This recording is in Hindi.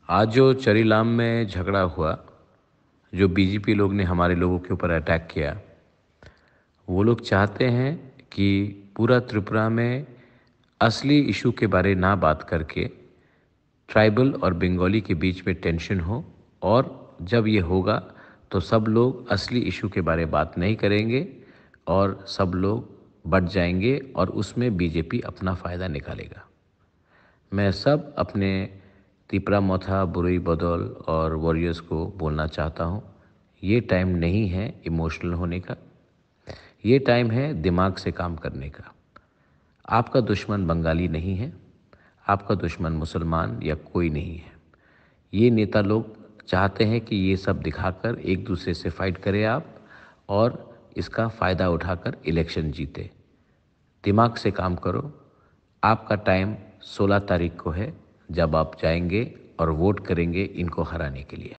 आज जो चरीलाम में झगड़ा हुआ, जो बीजेपी लोग ने हमारे लोगों के ऊपर अटैक किया, वो लोग चाहते हैं कि पूरा त्रिपुरा में असली इशू के बारे ना बात करके ट्राइबल और बंगाली के बीच में टेंशन हो, और जब ये होगा तो सब लोग असली इशू के बारे बात नहीं करेंगे और सब लोग बट जाएंगे और उसमें बीजेपी अपना फ़ायदा निकालेगा। मैं सब अपने तिपरा मोथा, बुरुई बदौल और वॉरियर्स को बोलना चाहता हूँ, ये टाइम नहीं है इमोशनल होने का, ये टाइम है दिमाग से काम करने का। आपका दुश्मन बंगाली नहीं है, आपका दुश्मन मुसलमान या कोई नहीं है। ये नेता लोग चाहते हैं कि ये सब दिखाकर एक दूसरे से फाइट करें आप, और इसका फ़ायदा उठाकर इलेक्शन जीते। दिमाग से काम करो। आपका टाइम 16 तारीख को है, जब आप जाएंगे और वोट करेंगे इनको हराने के लिए।